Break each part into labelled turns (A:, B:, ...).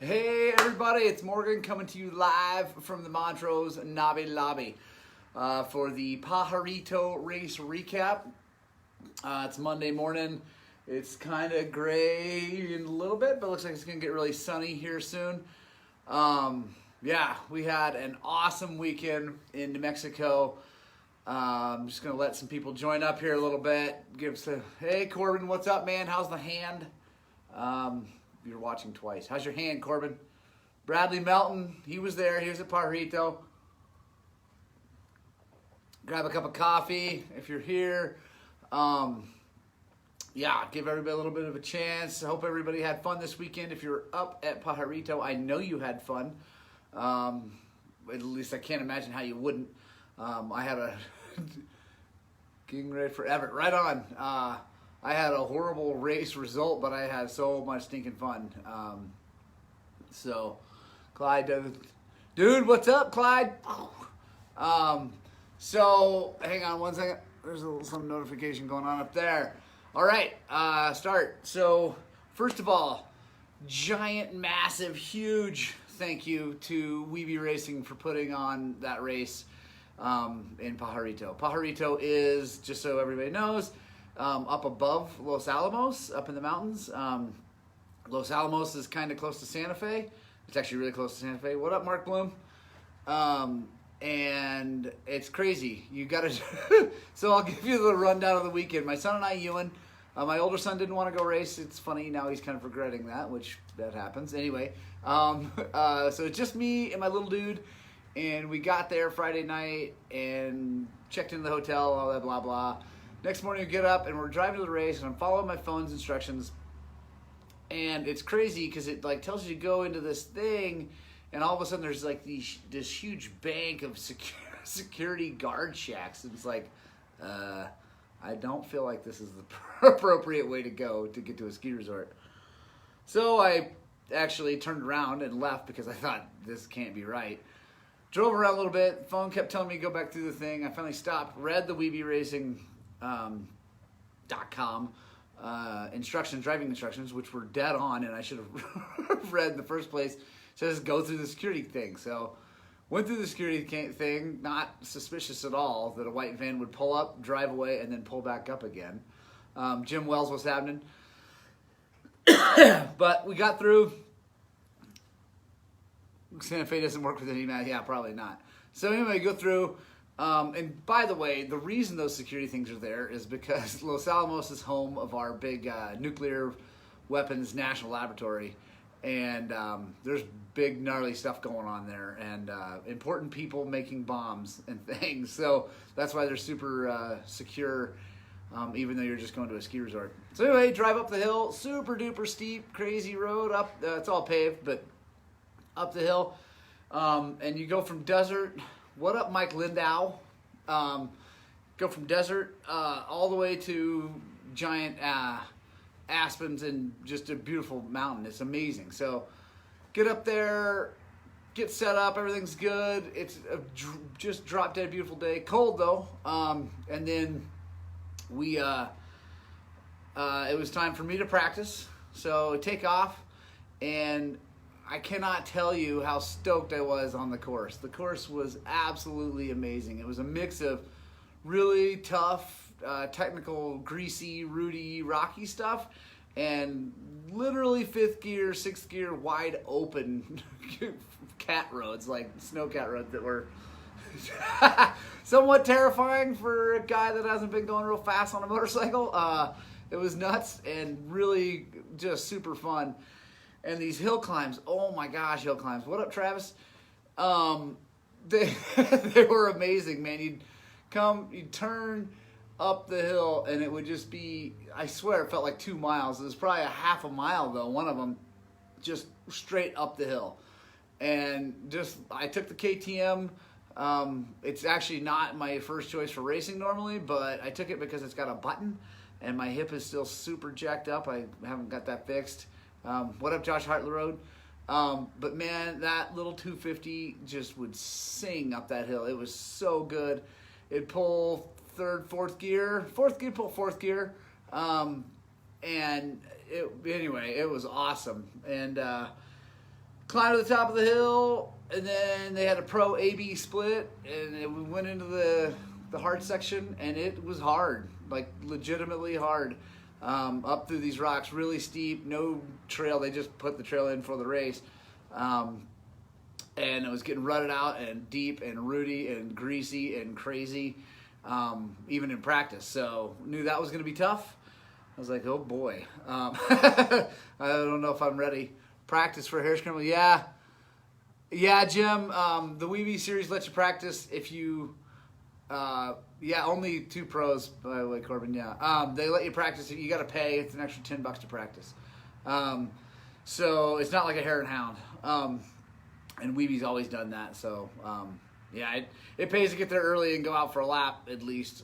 A: Hey everybody, it's Morgan coming to you live from the Montrose Nabe Lobby for the Pajarito race recap. It's Monday morning. It's kind of gray in a little bit, but it looks like it's going to get really sunny here soon. Yeah, we had an awesome weekend in New Mexico. I'm just going to let some people join up here a little bit. Give us a, hey Corbin, what's up, man? How's the hand? You're watching twice. How's your hand, Corbin? Bradley Melton, he was there. He was at Pajarito. Grab a cup of coffee if you're here. Yeah, give everybody a little bit of a chance. I hope everybody had fun this weekend. If you're up at Pajarito, I know you had fun. At least I can't imagine how you wouldn't. I had a getting ready for Everett. Right on. I had a horrible race result, but I had so much stinking fun. So, Clyde, dude, what's up, Clyde? So, hang on one second. There's some notification going on up there. All right, start. So, first of all, giant, massive, huge thank you to Webe Racing for putting on that race in Pajarito. Pajarito is, just so everybody knows, up above Los Alamos, up in the mountains. Los Alamos is kind of close to Santa Fe. It's actually really close to Santa Fe. What up, Mark Bloom? And it's crazy. You gotta. So I'll give you the rundown of the weekend. My son and I, Ewan. My older son didn't want to go race. It's funny now he's kind of regretting that, which that happens anyway. So it's just me and my little dude, and we got there Friday night and checked into the hotel. All that blah blah. Next morning we get up and we're driving to the race and I'm following my phone's instructions, and it's crazy because it like tells you to go into this thing, and all of a sudden there's like this huge bank of security guard shacks, and it's like I don't feel like this is the appropriate way to go to get to a ski resort. So I actually turned around and left because I thought this can't be right. Drove around a little bit, phone kept telling me to go back through the thing. I finally stopped, read the Webe Racing .com driving instructions, which were dead on, and I should have read in the first place. It says go through the security thing. So went through the security thing, not suspicious at all that a white van would pull up, drive away, and then pull back up again. Jim Wells was happening. But we got through. Santa Fe doesn't work with any man. Yeah, probably not. So anyway, go through. And by the way, the reason those security things are there is because Los Alamos is home of our big nuclear weapons national laboratory, and there's big gnarly stuff going on there, and important people making bombs and things. So that's why they're super secure, even though you're just going to a ski resort. So anyway, drive up the hill, super duper steep, crazy road up. It's all paved, but up the hill, and you go from desert. What up, Mike Lindau? Go from desert all the way to giant aspens and just a beautiful mountain. It's amazing. So get up there, get set up, everything's good. It's a just drop dead beautiful day. Cold though. And then we it was time for me to practice. So take off, and I cannot tell you how stoked I was on the course. The course was absolutely amazing. It was a mix of really tough, technical, greasy, rooty, rocky stuff, and literally fifth gear, sixth gear, wide open cat roads, like snow cat roads that were somewhat terrifying for a guy that hasn't been going real fast on a motorcycle. It was nuts and really just super fun. And these hill climbs, oh my gosh, hill climbs. What up, Travis? They were amazing, man. You'd turn up the hill, and it would just be, I swear it felt like 2 miles. It was probably a half a mile, though, one of them, just straight up the hill. And just, I took the KTM. It's actually not my first choice for racing normally, but I took it because it's got a button, and my hip is still super jacked up. I haven't got that fixed. What up, Josh Hartlerode? But man, that little 250 just would sing up that hill. It was so good. It'd pull fourth gear, pull fourth gear. And anyway, it was awesome. And climbed to the top of the hill, and then they had a pro A-B split, and we went into the hard section, and it was hard, like legitimately hard, up through these rocks, really steep, no trail. They just put the trail in for the race, and it was getting rutted out and deep and rooty and greasy and crazy, even in practice. So knew that was going to be tough. I was like, oh boy, I don't know if I'm ready. Practice for Harescramble, yeah, Jim. The Webe series lets you practice if you. Only 2 pros, by the way, Corbin. Yeah, they let you practice. You got to pay. It's an extra $10 to practice. So it's not like a hare and hound. And Webe's always done that. So it pays to get there early and go out for a lap, at least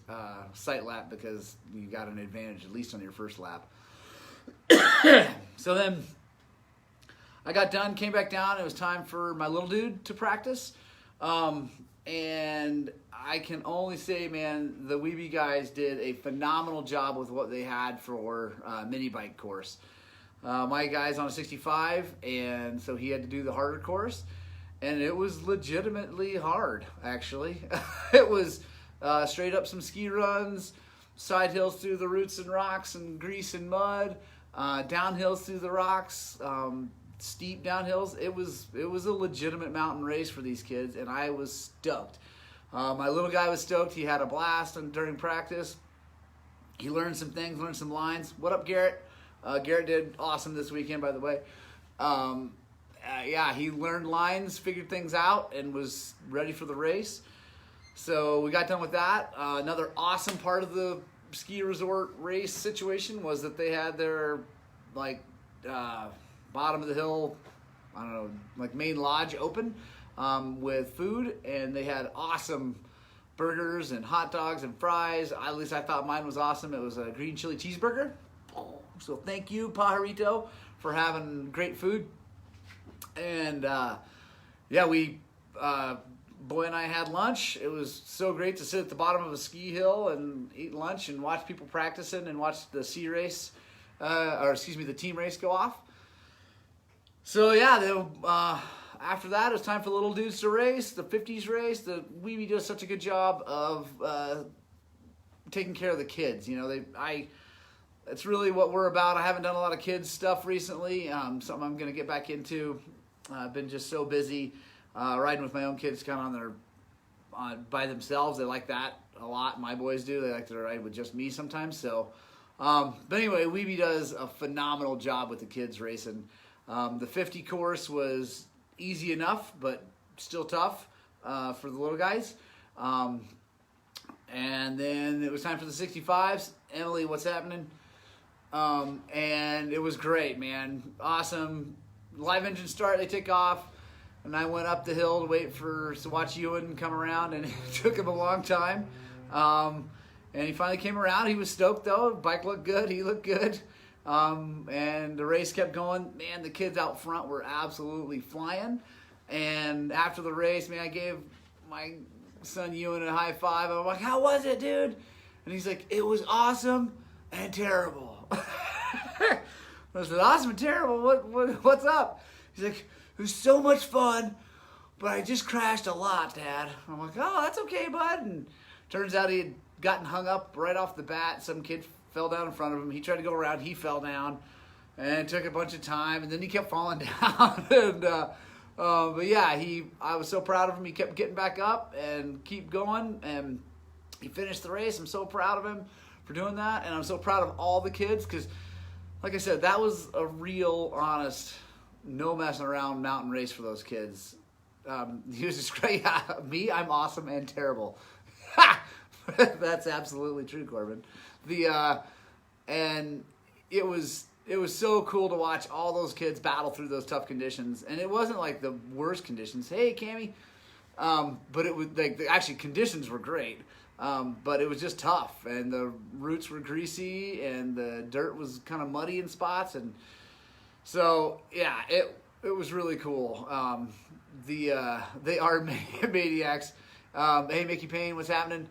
A: sight lap, because you got an advantage at least on your first lap. So then I got done, came back down. It was time for my little dude to practice. And I can only say, man, the Webe guys did a phenomenal job with what they had for mini bike course. My guy's on a 65, and so he had to do the harder course, and it was legitimately hard, actually. It was straight up some ski runs, side hills through the roots and rocks and grease and mud, downhills through the rocks, steep downhills. It was a legitimate mountain race for these kids, and I was stoked. My little guy was stoked. He had a blast during practice. He learned some things, learned some lines. What up, Garrett? Garrett did awesome this weekend, by the way. He learned lines, figured things out, and was ready for the race. So we got done with that. Another awesome part of the ski resort race situation was that they had their bottom of the hill, I don't know, like main lodge open with food, and they had awesome burgers and hot dogs and fries. At least I thought mine was awesome. It was a green chili cheeseburger. So thank you, Pajarito, for having great food. And Boy and I had lunch. It was so great to sit at the bottom of a ski hill and eat lunch and watch people practicing and watch the the team race go off. So after that, it was time for the little dudes to race, the 50s race. The Webe does such a good job of taking care of the kids. That's really what we're about. I haven't done a lot of kids stuff recently. Something I'm going to get back into. I've been just so busy riding with my own kids, kind of by themselves. They like that a lot. My boys do. They like to ride with just me sometimes. So, but anyway, Webe does a phenomenal job with the kids racing. The 50 course was easy enough, but still tough for the little guys. And then it was time for the 65s. Emily, what's happening? And it was great, man. Awesome. Live engine start, they take off. And I went up the hill to watch Ewan come around, and it took him a long time. And he finally came around. He was stoked, though. Bike looked good. He looked good. And the race kept going. Man, the kids out front were absolutely flying. And after the race, man, I gave my son Ewan a high five. I'm like, how was it, dude? And he's like, it was awesome and terrible. I said, awesome and terrible? What's up? He's like, it was so much fun, but I just crashed a lot, Dad. I'm like, oh, that's okay, bud. And turns out he had gotten hung up right off the bat. Some kid fell down in front of him. He tried to go around. He fell down, and it took a bunch of time. And then he kept falling down. And I was so proud of him. He kept getting back up and keep going, and he finished the race. I'm so proud of him for doing that, and I'm so proud of all the kids because, like I said, that was a real, honest, no messing around mountain race for those kids. He was just great. Me, I'm awesome and terrible. That's absolutely true, Corbin. And it was so cool to watch all those kids battle through those tough conditions. And it wasn't like the worst conditions. Hey, Cammie. But it was actually conditions were great. But it was just tough, and the roots were greasy, and the dirt was kind of muddy in spots, and so it was really cool. They are maniacs. Hey, Mickey Payne, what's happening?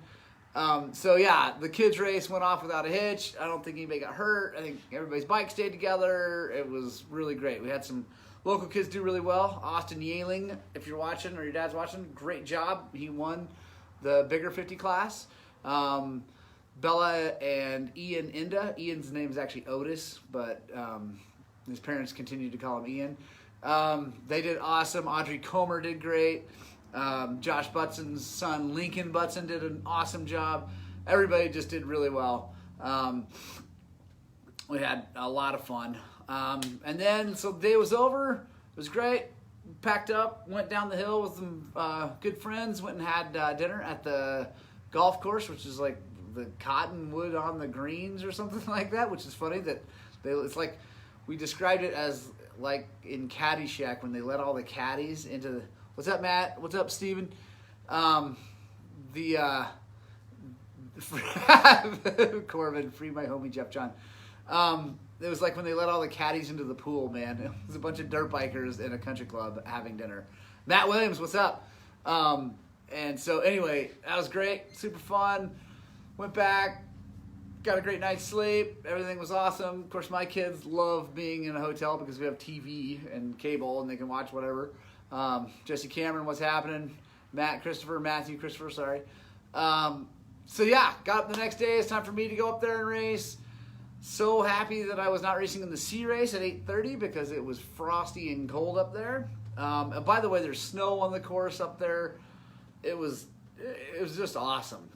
A: The kids race went off without a hitch. I don't think anybody got hurt. I think everybody's bike stayed together. It was really great. We had some local kids do really well. Austin Yaling, if you're watching or your dad's watching, great job. He won the bigger 50 class. Bella and Ian Inda. Ian's name is actually Otis, but his parents continue to call him Ian. They did awesome. Audrey Comer did great. Josh Butson's son, Lincoln Butson, did an awesome job. Everybody just did really well. We had a lot of fun. And then, so the day was over. It was great. Packed up, went down the hill with some good friends, went and had dinner at the golf course, which is like the cottonwood on the greens or something like that, which is funny that it's like, we described it as like in Caddyshack when they let all the caddies into the, what's up, Matt? What's up, Steven? Corbin, free my homie Jeff John. It was like when they let all the caddies into the pool, man. It was a bunch of dirt bikers in a country club having dinner. Matt Williams, what's up? And so anyway, that was great, super fun. Went back, got a great night's sleep. Everything was awesome. Of course, my kids love being in a hotel because we have TV and cable and they can watch whatever. Jesse Cameron, what's happening? Matthew Christopher, sorry. So yeah, got up the next day. It's time for me to go up there and race. So happy that I was not racing in the C race at 8:30 because it was frosty and cold up there. And by the way, there's snow on the course up there. It was just awesome.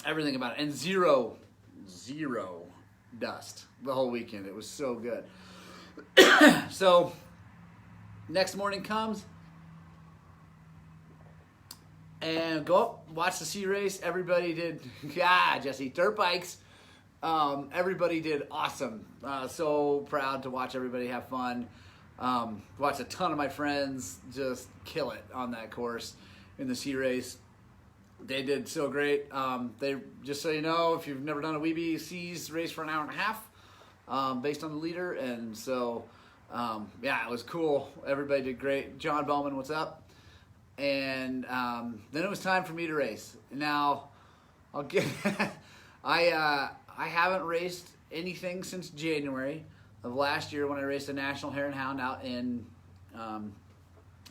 A: Everything about it. And zero dust the whole weekend. It was so good. So next morning comes and go up, watch the C race. Everybody did, Jesse, dirt bikes. Everybody did awesome. So proud to watch everybody have fun. Watched a ton of my friends just kill it on that course in the C race. They did so great. They, just so you know, if you've never done a Webe C's race for an hour and a half, based on the leader, and so yeah, it was cool. Everybody did great. John Bowman, what's up? And then it was time for me to race. Now, I'll get. I haven't raced anything since January of last year when I raced a National Hare and Hound out in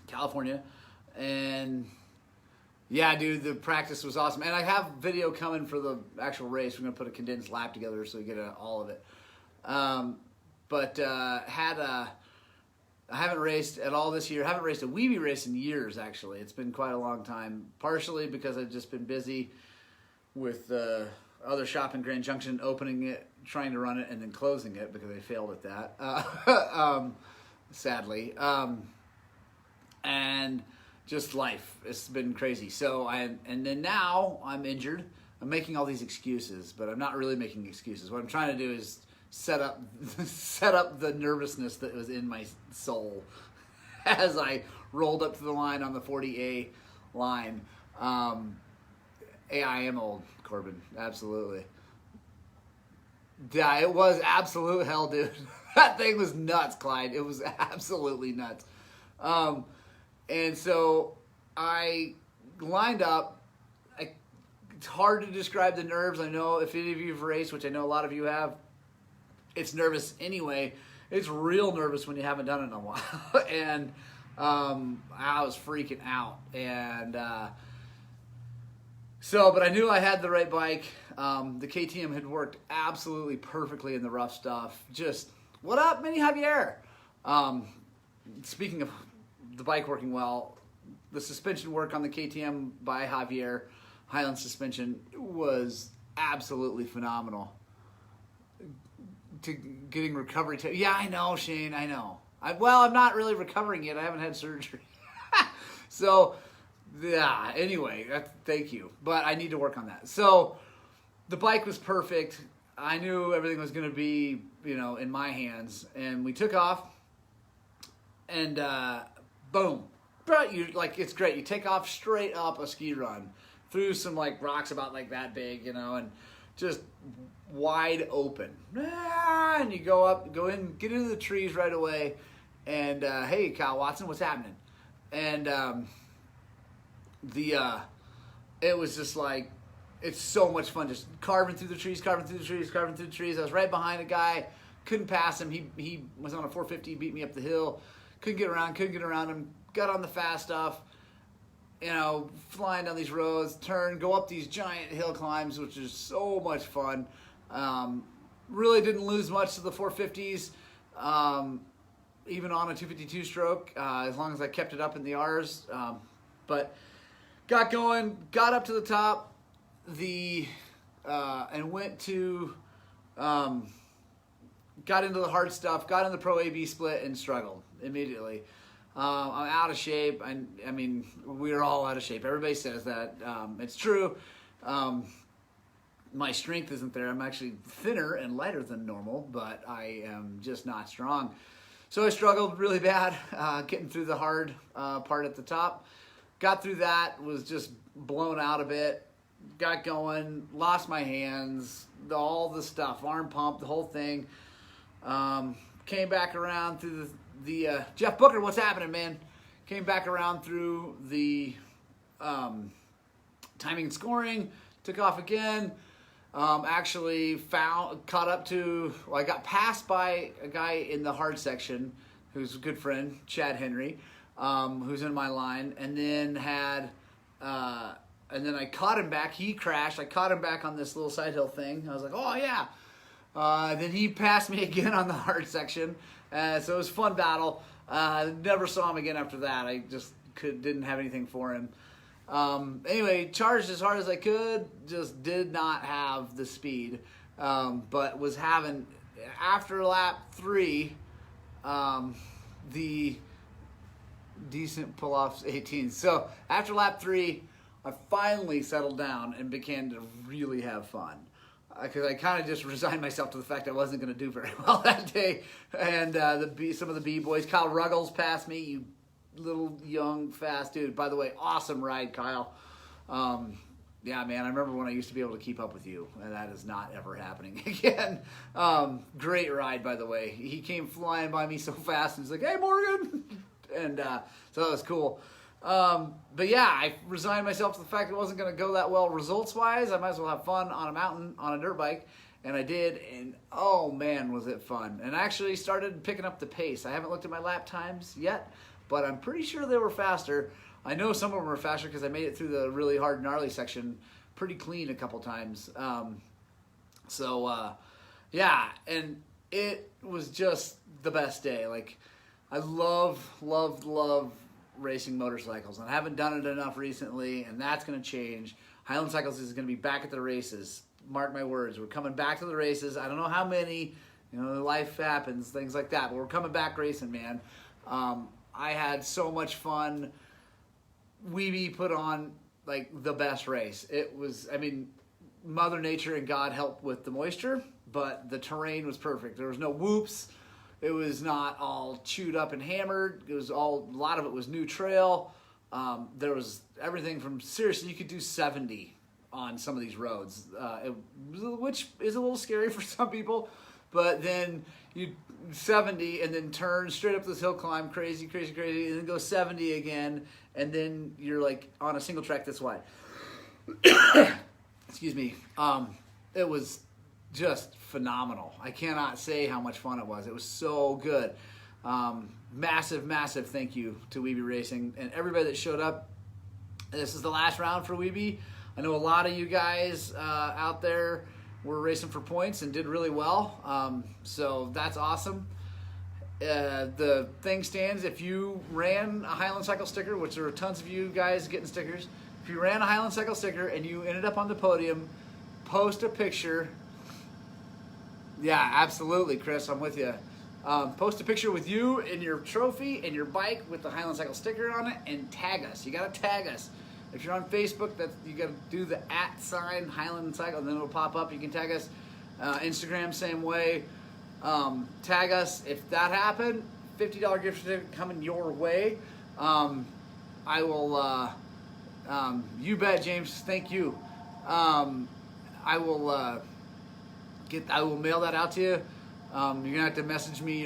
A: California. And yeah, dude, the practice was awesome. And I have video coming for the actual race. We're going to put a condensed lap together so we get all of it. I haven't raced at all this year. I haven't raced a Webe race in years, actually. It's been quite a long time, partially because I've just been busy with other shop in Grand Junction, opening it, trying to run it, and then closing it because they failed at that, sadly. And just life. It's been crazy. So and then now I'm injured. I'm making all these excuses, but I'm not really making excuses. What I'm trying to do is set up the nervousness that was in my soul as I rolled up to the line on the 40A line. I am old, Corbin. Absolutely. Yeah, it was absolute hell, dude. That thing was nuts, Clyde. It was absolutely nuts. And so I lined up. It's hard to describe the nerves. I know if any of you have raced, which I know a lot of you have, it's nervous anyway. It's real nervous when you haven't done it in a while. And I was freaking out. And but I knew I had the right bike. The KTM had worked absolutely perfectly in the rough stuff. Just, what up, Mini Javier? Speaking of the bike working well, the suspension work on the KTM by Javier, Highland suspension, was absolutely phenomenal. To getting recovery time. Yeah, I know, Shane, I know. I'm not really recovering yet. I haven't had surgery. So, yeah, anyway, thank you. But I need to work on that. So, the bike was perfect. I knew everything was going to be, in my hands. And we took off. And, boom. But it's great. You take off straight up a ski run through some, rocks about, that big, and just wide open. And you go in, get into the trees right away. And, hey, Kyle Watson, what's happening? And, it was just it's so much fun just carving through the trees. I was right behind a guy, couldn't pass him. He was on a 450, beat me up the hill, couldn't get around him. Got on the fast stuff, you know, flying down these roads, go up these giant hill climbs, which is so much fun. Really didn't lose much to the 450s, even on a 252 stroke, as long as I kept it up in the R's. But got going, got up to the top, and went to, got into the hard stuff, got in the Pro AB split and struggled immediately. I'm out of shape. I mean, we're all out of shape. Everybody says that. It's true. My strength isn't there. I'm actually thinner and lighter than normal, but I am just not strong. So I struggled really bad getting through the hard part at the top. Got through that, was just blown out a bit. Got going, lost my hands, all the stuff, arm pump, the whole thing. Came back around through the Jeff Booker, what's happening, man? Came back around through the timing and scoring, took off again. Actually caught up to, well, I got passed by a guy in the hard section who's a good friend, Chad Henry, who's in my line, and then and then I caught him back. He crashed. I caught him back on this little side hill thing. I was like, oh yeah. Then he passed me again on the hard section. So it was a fun battle. Never saw him again after that. I just didn't have anything for him. Anyway, charged as hard as I could. Just did not have the speed. But was having, after lap 3, the decent pull-offs 18. So after lap 3, I finally settled down and began to really have fun. Because I kind of just resigned myself to the fact I wasn't going to do very well that day. And some of the B-boys, Kyle Ruggles passed me, you little young fast dude. By the way, awesome ride, Kyle. Yeah, man, I remember when I used to be able to keep up with you, and that is not ever happening again. Great ride, by the way. He came flying by me so fast, and he's like, hey, Morgan! And so that was cool. But yeah, I resigned myself to the fact it wasn't going to go that well results-wise. I might as well have fun on a mountain, on a dirt bike. And I did, and oh man, was it fun. And I actually started picking up the pace. I haven't looked at my lap times yet, but I'm pretty sure they were faster. I know some of them were faster because I made it through the really hard, gnarly section pretty clean a couple times. Yeah, and it was just the best day. Like, I love racing motorcycles, and I haven't done it enough recently, and that's going to change. Highland Cycles is going to be back at the races. Mark my words, we're coming back to the races. I don't know how many, you know, life happens, things like that, but we're coming back racing, man. I had so much fun. Webe put on, like, the best race. It was, I mean, Mother Nature and God helped with the moisture, but the terrain was perfect. There was no whoops. It was not all chewed up and hammered. It was a lot of it was new trail. There was everything from, seriously, you could do 70 on some of these roads, which is a little scary for some people. But then you 70 and then turn straight up this hill climb, crazy, and then go 70 again, and then you're like on a single track this wide. Excuse me. It was just phenomenal. I cannot say how much fun it was. It was so good. Massive thank you to Webe Racing and everybody that showed up. This is the last round for Webe. I know a lot of you guys out there were racing for points and did really well. So that's awesome. The thing stands, if you ran a Highland Cycle sticker, which there are tons of you guys getting stickers, if you ran a Highland Cycle sticker and you ended up on the podium, post a picture. Yeah, absolutely, Chris, I'm with you. Post a picture with you and your trophy and your bike with the Highland Cycle sticker on it and tag us. You got to tag us. If you're on Facebook, you got to do the @ Highland Cycle, and then it'll pop up. You can tag us. Instagram, same way. Tag us. If that happened, $50 gift certificate coming your way. I will, you bet, James. Thank you. I will mail that out to you. You're gonna have to message me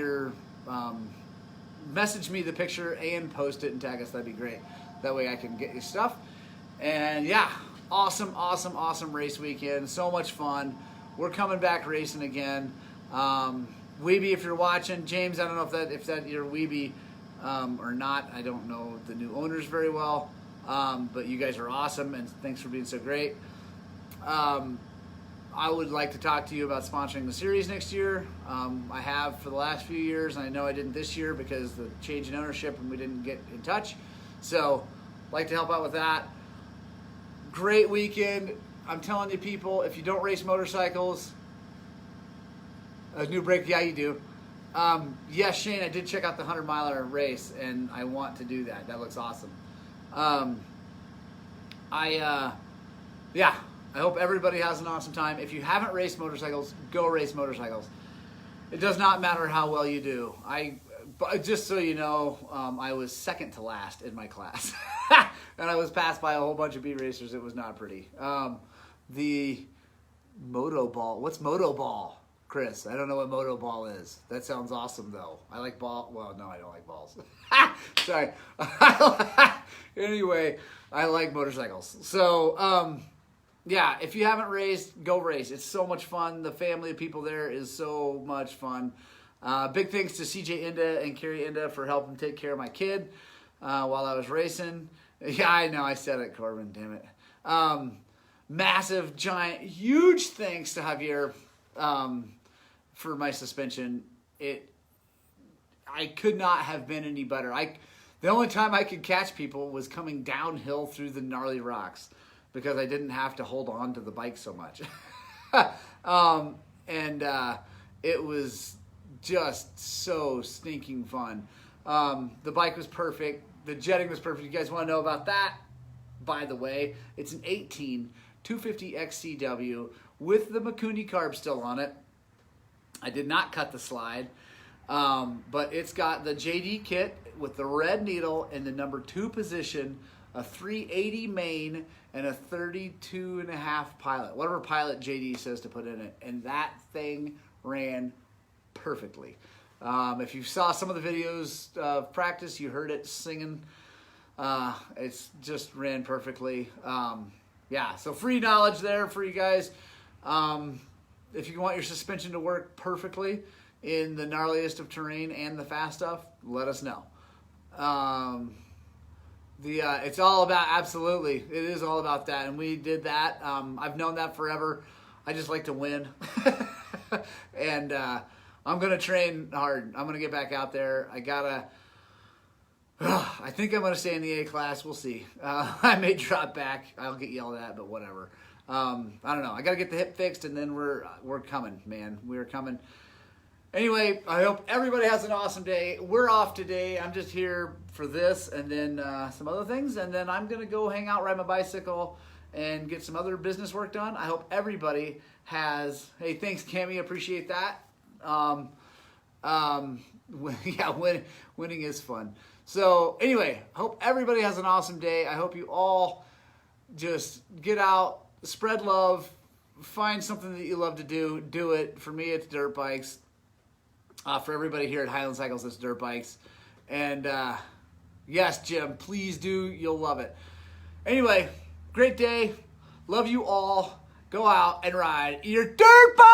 A: the picture and post it and tag us. That'd be great. That way I can get your stuff. And yeah, awesome race weekend. So much fun. We're coming back racing again. Webe, if you're watching, James, I don't know if that you're Webe. or not. I don't know the new owners very well, but you guys are awesome, and thanks for being so great. I would like to talk to you about sponsoring the series next year. I have for the last few years, and I know I didn't this year because the change in ownership and we didn't get in touch. So, like to help out with that. Great weekend. I'm telling you, people, if you don't race motorcycles, a new break, yeah, you do. Yes, Shane, I did check out the 100-miler race, and I want to do that. That looks awesome. I hope everybody has an awesome time. If you haven't raced motorcycles, go race motorcycles. It does not matter how well you do. But just so you know, I was second to last in my class. And I was passed by a whole bunch of B racers. It was not pretty. The Moto Ball. What's Moto Ball, Chris? I don't know what Moto Ball is. That sounds awesome, though. I like ball. Well, no, I don't like balls. Sorry. Anyway, I like motorcycles. So, yeah, if you haven't raced, go race. It's so much fun. The family of people there is so much fun. Big thanks to CJ Inda and Carrie Inda for helping take care of my kid while I was racing. Yeah, I know. I said it, Corbin. Damn it. Massive, giant, huge thanks to Javier for my suspension. I could not have been any better. The only time I could catch people was coming downhill through the gnarly rocks, because I didn't have to hold on to the bike so much. It was just so stinking fun. The bike was perfect. The jetting was perfect. You guys want to know about that? By the way, it's an 18 250 XCW with the Mikuni carb still on it. I did not cut the slide, but it's got the JD kit with the red needle in the number 2 position, a 380 main, and a 32.5 pilot. Whatever pilot JD says to put in it. And that thing ran perfectly. If you saw some of the videos of practice, you heard it singing. It's just ran perfectly. Yeah, so free knowledge there for you guys. If you want your suspension to work perfectly in the gnarliest of terrain and the fast stuff, let us know. It's all about, absolutely, it is all about that, and we did that. I've known that forever. I just like to win. And I'm going to train hard. I'm going to get back out there. I think I'm going to stay in the A class. We'll see. I may drop back. I'll get yelled at, but whatever. I don't know. I got to get the hip fixed, and then we're coming, man. We're coming. Anyway, I hope everybody has an awesome day. We're off today. I'm just here for this and then some other things. And then I'm going to go hang out, ride my bicycle, and get some other business work done. I hope everybody has... Hey, thanks, Cammie. Appreciate that. Yeah, winning is fun. So anyway, hope everybody has an awesome day. I hope you all just get out, spread love, find something that you love to do. Do it. For me, it's dirt bikes. For everybody here at Highland Cycles, it's dirt bikes. And yes, Jim, please do. You'll love it. Anyway, great day. Love you all. Go out and ride your dirt bike.